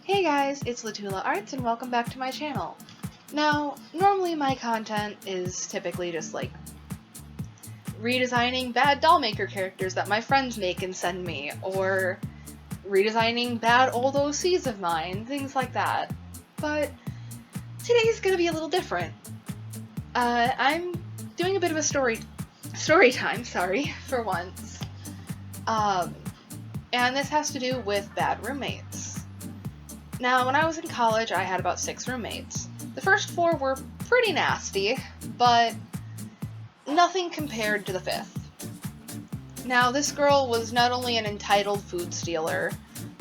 Hey guys, it's Latula Arts and welcome back to my channel. Now, normally my content is typically just like redesigning bad doll maker characters that my friends make and send me, or redesigning bad old OCs of mine, things like that. But today's gonna be a little different. I'm doing a bit of a story time, for once. And this has to do with bad roommates. Now, when I was in college, I had about 6 roommates. The first 4 were pretty nasty, but nothing compared to the 5th. Now, this girl was not only an entitled food stealer,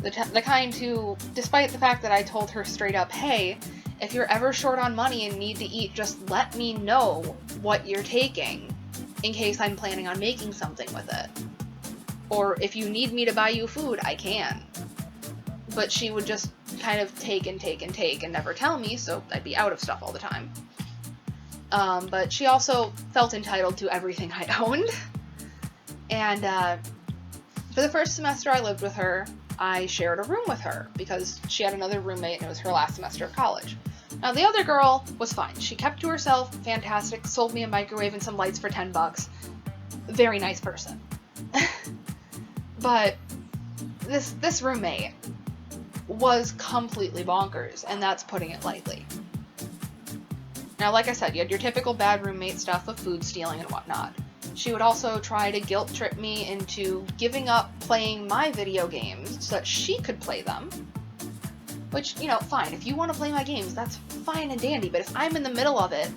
the kind who, despite the fact that I told her straight up, hey, if you're ever short on money and need to eat, just let me know what you're taking, in case I'm planning on making something with it. Or if you need me to buy you food, I can. But she would just kind of take and never tell me, so I'd be out of stuff all the time. But she also felt entitled to everything I owned. And for the first semester I lived with her, I shared a room with her because she had another roommate and it was her last semester of college. Now the other girl was fine. She kept to herself, fantastic, sold me a microwave and some lights for $10. Very nice person. But this roommate was completely bonkers, and that's putting it lightly. Now, like I said, you had your typical bad roommate stuff of food stealing and whatnot. She would also try to guilt trip me into giving up playing my video games so that she could play them. Which, you know, fine, if you want to play my games, that's fine and dandy, but if I'm in the middle of it,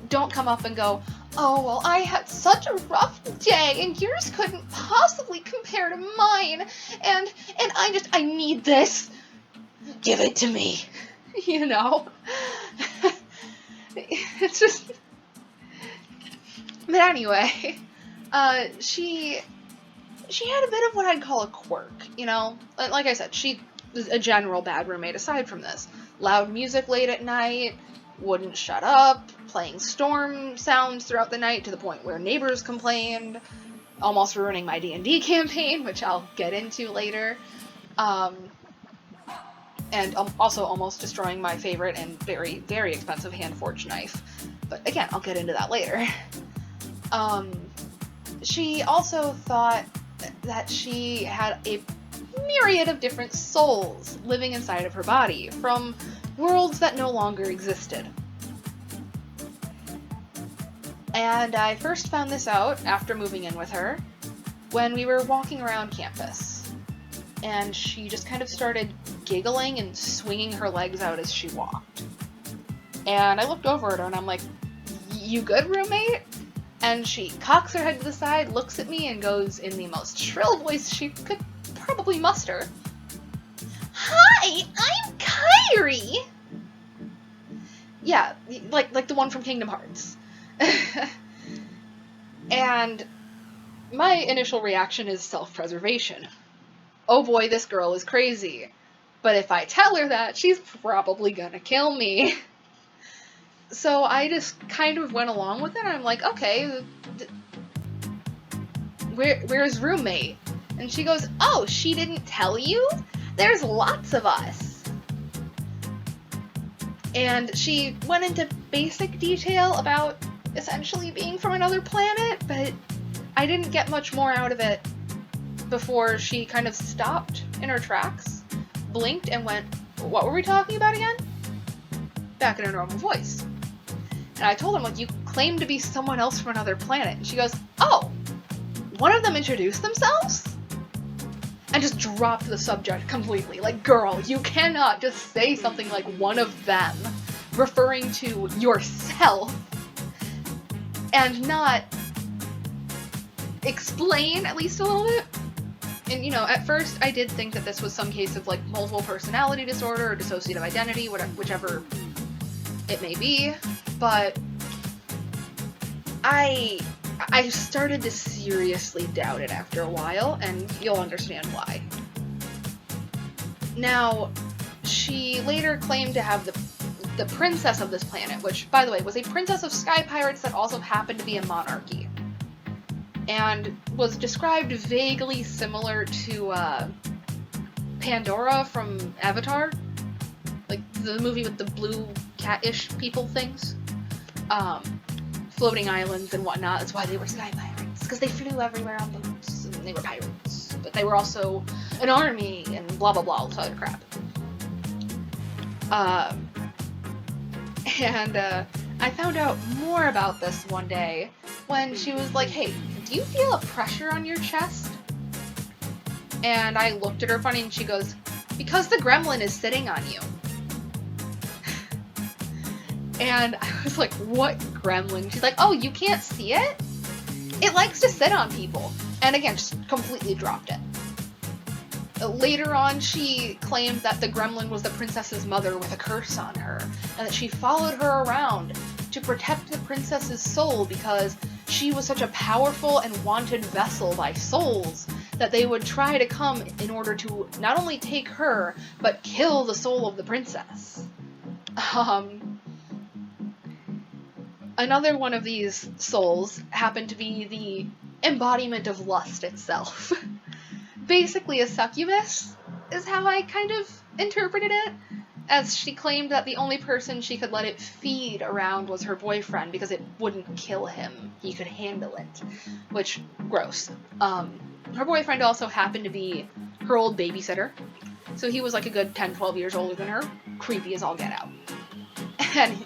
don't come up and go, oh, well, I had such a rough day, and yours couldn't possibly compare to mine, and I need this. Give it to me. You know? It's just... But anyway, she had a bit of what I'd call a quirk, you know? Like I said, she was a general bad roommate aside from this. Loud music late at night, wouldn't shut up, playing storm sounds throughout the night to the point where neighbors complained, almost ruining my D&D campaign, which I'll get into later. And also almost destroying my favorite and very, very expensive hand-forged knife. But again, I'll get into that later. She also thought that she had a myriad of different souls living inside of her body, from worlds that no longer existed. And I first found this out after moving in with her, when we were walking around campus. And she just kind of started giggling and swinging her legs out as she walked. And I looked over at her and I'm like, you good, roommate? And she cocks her head to the side, looks at me, and goes in the most shrill voice she could probably muster, "Hi, I'm Kyrie!" Yeah, like the one from Kingdom Hearts. And my initial reaction is self-preservation. Oh boy, this girl is crazy. But if I tell her that, she's probably gonna kill me. So I just kind of went along with it. I'm like, okay, where's roommate? And she goes, oh, she didn't tell you? There's lots of us. And she went into basic detail about essentially being from another planet, but I didn't get much more out of it before she kind of stopped in her tracks, blinked, and went, what were we talking about again? Back in her normal voice. And I told him, like, you claim to be someone else from another planet. And she goes, oh, one of them introduced themselves? And just dropped the subject completely. Like, girl, you cannot just say something like one of them, referring to yourself, and not explain at least a little bit. And, you know, at first I did think that this was some case of, like, multiple personality disorder or dissociative identity, whichever it may be, but I started to seriously doubt it after a while, and you'll understand why. Now, she later claimed to have the princess of this planet, which, by the way, was a princess of sky pirates that also happened to be a monarchy, and was described vaguely similar to Pandora from Avatar, like the movie with the blue cat-ish people things, floating islands and whatnot. That's why they were sky pirates, because they flew everywhere on boats, and they were pirates. But they were also an army, and blah blah blah, all this other crap. I found out more about this one day when she was like, hey, do you feel a pressure on your chest? And I looked at her funny and she goes, because the gremlin is sitting on you. And I was like, what gremlin? She's like, oh, you can't see it? It likes to sit on people. And again, just completely dropped it. Later on, she claimed that the gremlin was the princess's mother with a curse on her, and that she followed her around to protect the princess's soul because she was such a powerful and wanted vessel by souls that they would try to come in order to not only take her, but kill the soul of the princess. Another one of these souls happened to be the embodiment of lust itself. Basically a succubus is how I kind of interpreted it, as she claimed that the only person she could let it feed around was her boyfriend because it wouldn't kill him. He could handle it, which, gross. Her boyfriend also happened to be her old babysitter, so he was like a good 10-12 years older than her, creepy as all get out.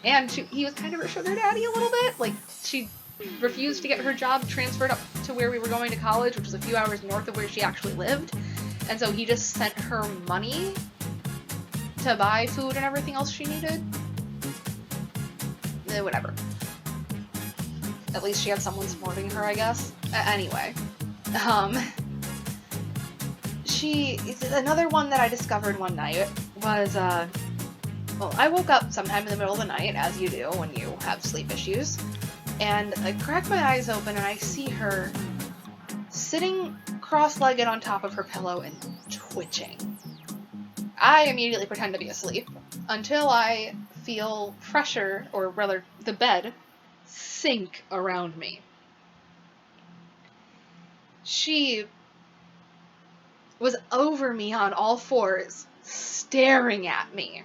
And he was kind of her sugar daddy a little bit, like she refused to get her job transferred up to where we were going to college, which was a few hours north of where she actually lived. And so he just sent her money to buy food and everything else she needed. Whatever. At least she had someone supporting her, I guess. Anyway. Another one that I discovered one night was, well, I woke up sometime in the middle of the night, as you do when you have sleep issues. And I crack my eyes open and I see her sitting cross-legged on top of her pillow and twitching. I immediately pretend to be asleep until I feel pressure, or rather the bed, sink around me. She was over me on all fours, staring at me.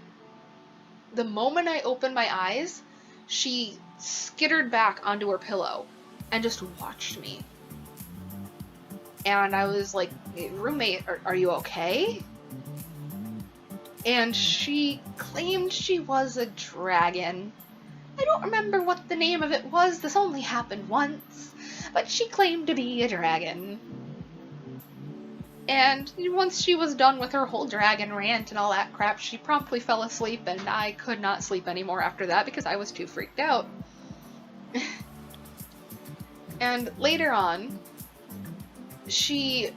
The moment I opened my eyes, she skittered back onto her pillow and just watched me. And I was like, roommate, are you okay? And she claimed she was a dragon. I don't remember what the name of it was, this only happened once, but she claimed to be a dragon. And once she was done with her whole dragon rant and all that crap, she promptly fell asleep, and I could not sleep anymore after that because I was too freaked out. And later on, she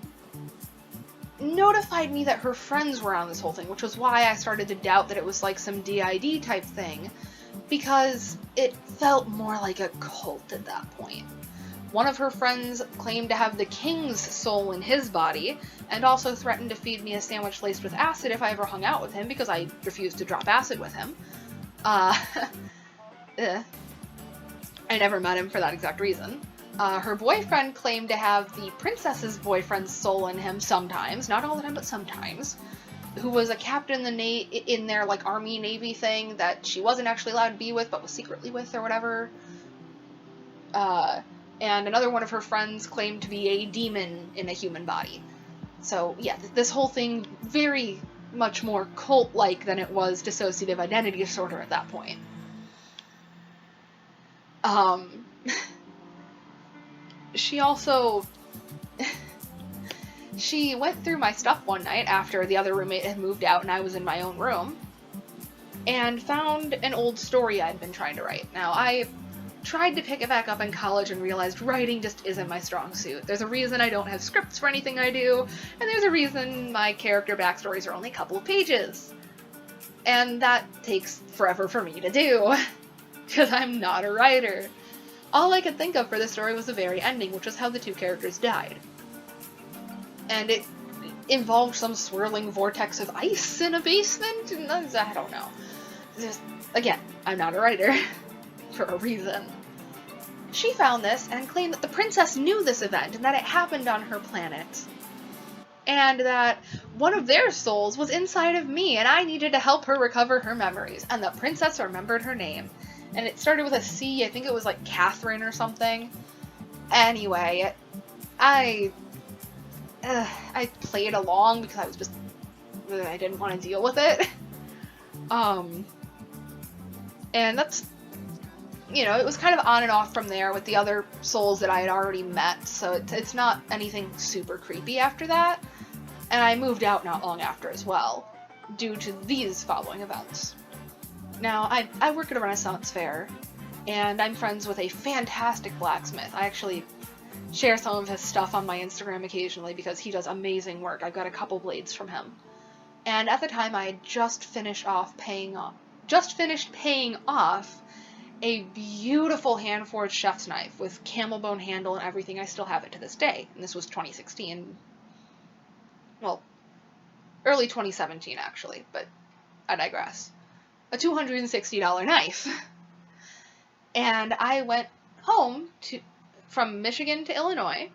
notified me that her friends were on this whole thing, which was why I started to doubt that it was like some DID type thing, because it felt more like a cult at that point. One of her friends claimed to have the king's soul in his body, and also threatened to feed me a sandwich laced with acid if I ever hung out with him, because I refused to drop acid with him. I never met him for that exact reason. Her boyfriend claimed to have the princess's boyfriend's soul in him sometimes, not all the time, but sometimes, who was a captain in their, like, army-navy thing that she wasn't actually allowed to be with, but was secretly with, or whatever. And another one of her friends claimed to be a demon in a human body. So, yeah, this whole thing very much more cult-like than it was dissociative identity disorder at that point. She also... she went through my stuff one night after the other roommate had moved out and I was in my own room, and found an old story I'd been trying to write. Now, I tried to pick it back up in college and realized writing just isn't my strong suit. There's a reason I don't have scripts for anything I do, and there's a reason my character backstories are only a couple of pages. And that takes forever for me to do, because I'm not a writer. All I could think of for this story was the very ending, which was how the two characters died. And it involved some swirling vortex of ice in a basement, and I don't know. Again, I'm not a writer. For a reason. She found this and claimed that the princess knew this event and that it happened on her planet. and that one of their souls was inside of me, and I needed to help her recover her memories. And the princess remembered her name. And it started with a C, I think it was like Catherine or something. Anyway, I played along because I didn't want to deal with it. And that's, it was kind of on and off from there with the other souls that I had already met, so it's not anything super creepy after that. And I moved out not long after as well, due to these following events. Now, I work at a Renaissance fair, and I'm friends with a fantastic blacksmith. I actually share some of his stuff on my Instagram occasionally because he does amazing work. I've got a couple blades from him. And at the time, I had just finished paying off a beautiful hand-forged chef's knife with camel bone handle and everything. I still have it to this day. And this was 2016. Well, early 2017, actually, but I digress. A $260 knife. And I went home from Michigan to Illinois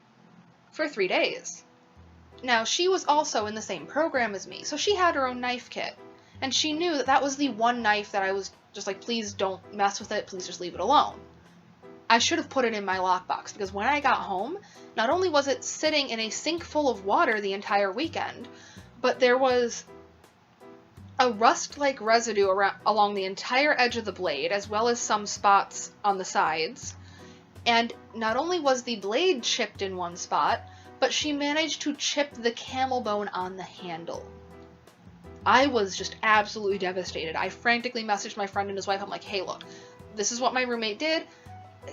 for 3 days. Now, she was also in the same program as me, so she had her own knife kit. And she knew that was the one knife that I was just like, please don't mess with it, please just leave it alone. I should have put it in my lockbox, because when I got home, not only was it sitting in a sink full of water the entire weekend, but there was a rust-like residue along the entire edge of the blade, as well as some spots on the sides. And not only was the blade chipped in one spot, but she managed to chip the camel bone on the handle. I was just absolutely devastated. I frantically messaged my friend and his wife. I'm like, hey, look, this is what my roommate did.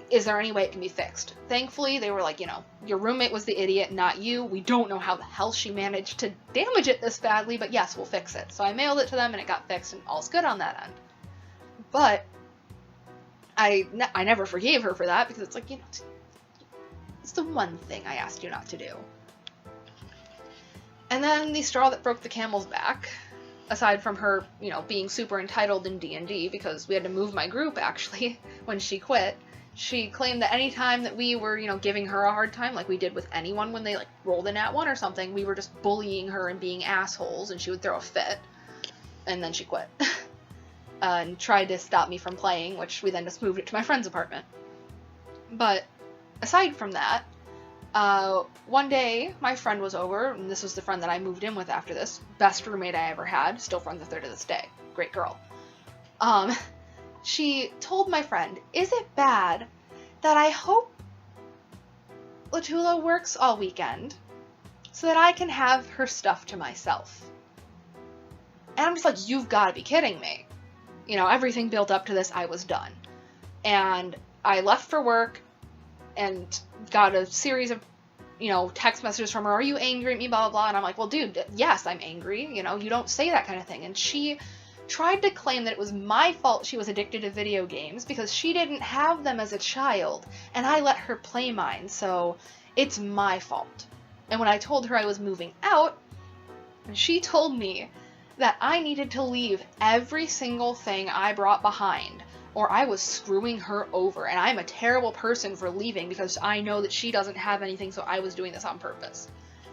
Is there any way it can be fixed? Thankfully, they were like, your roommate was the idiot, not you. We don't know how the hell she managed to damage it this badly, but yes, we'll fix it. So I mailed it to them and it got fixed and all's good on that end. But I never forgave her for that because it's like, it's the one thing I asked you not to do. And then the straw that broke the camel's back, aside from her, being super entitled in D&D, because we had to move my group, actually, when she quit, she claimed that any time that we were, giving her a hard time, like we did with anyone when they, rolled a nat 1 or something, we were just bullying her and being assholes, and she would throw a fit. And then she quit. And tried to stop me from playing, which we then just moved it to my friend's apartment. But aside from that, one day my friend was over, and this was the friend that I moved in with after this. Best roommate I ever had, still friends with her to this day. Great girl. She told my friend, is it bad that I hope Latula works all weekend so that I can have her stuff to myself? And I'm just like, you've got to be kidding me. Everything built up to this, I was done. And I left for work and got a series of, text messages from her. Are you angry at me? Blah, blah, blah. And I'm like, well, dude, yes, I'm angry. You don't say that kind of thing. And she tried to claim that it was my fault she was addicted to video games because she didn't have them as a child. And I let her play mine. So it's my fault. And when I told her I was moving out, she told me that I needed to leave every single thing I brought behind, or I was screwing her over, and I'm a terrible person for leaving because I know that she doesn't have anything, so I was doing this on purpose.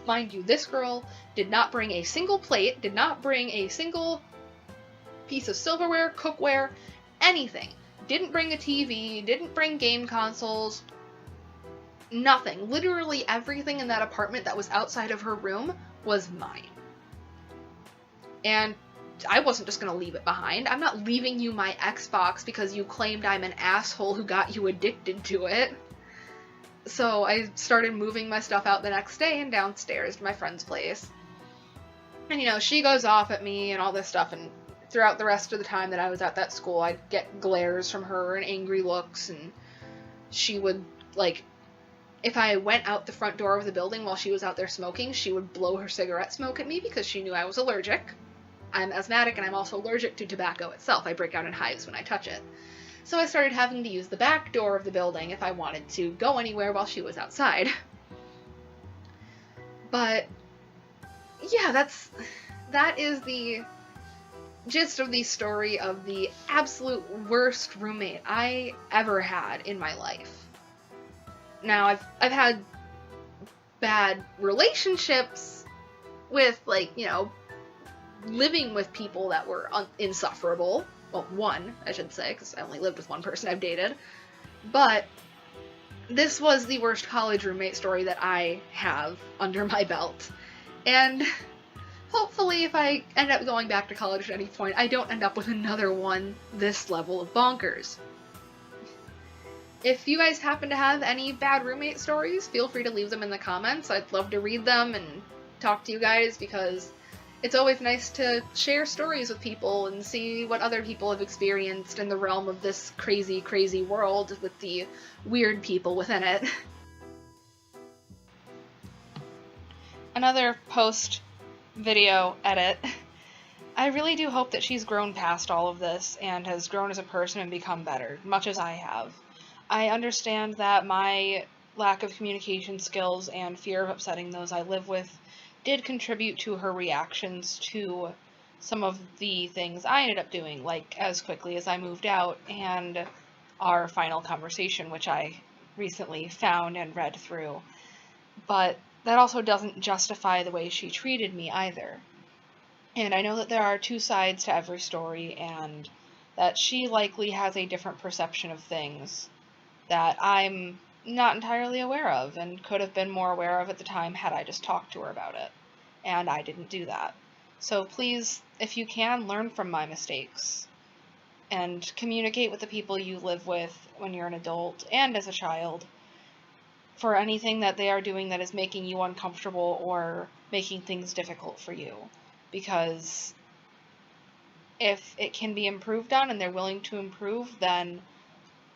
Mind you, this girl did not bring a single plate, did not bring a single piece of silverware, cookware, anything. Didn't bring a TV, didn't bring game consoles, nothing. Literally everything in that apartment that was outside of her room was mine. And I wasn't just going to leave it behind. I'm not leaving you my Xbox because you claimed I'm an asshole who got you addicted to it. So I started moving my stuff out the next day and downstairs to my friend's place. And, she goes off at me and all this stuff. And throughout the rest of the time that I was at that school, I'd get glares from her and angry looks. And she would, if I went out the front door of the building while she was out there smoking, she would blow her cigarette smoke at me because she knew I was allergic. I'm asthmatic and I'm also allergic to tobacco itself. I break out in hives when I touch it. So I started having to use the back door of the building if I wanted to go anywhere while she was outside. But yeah, that is the gist of the story of the absolute worst roommate I ever had in my life. Now, I've had bad relationships with, like, you know, living with people that were insufferable. Well, one, I should say, because I only lived with one person I've dated. But this was the worst college roommate story that I have under my belt. And hopefully, if I end up going back to college at any point, I don't end up with another one this level of bonkers. If you guys happen to have any bad roommate stories, feel free to leave them in the comments. I'd love to read them and talk to you guys, because it's always nice to share stories with people and see what other people have experienced in the realm of this crazy, crazy world with the weird people within it. Another post-video edit. I really do hope that she's grown past all of this and has grown as a person and become better, much as I have. I understand that my lack of communication skills and fear of upsetting those I live with did contribute to her reactions to some of the things I ended up doing, like as quickly as I moved out and our final conversation, which I recently found and read through. But that also doesn't justify the way she treated me either. And I know that there are two sides to every story, and that she likely has a different perception of things that I'm not entirely aware of and could have been more aware of at the time had I just talked to her about it. And I didn't do that. So please, if you can, learn from my mistakes and communicate with the people you live with when you're an adult and as a child for anything that they are doing that is making you uncomfortable or making things difficult for you. Because if it can be improved on and they're willing to improve, then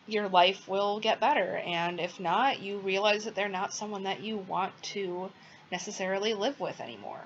your life will get better. And if not, you realize that they're not someone that you want to necessarily live with anymore.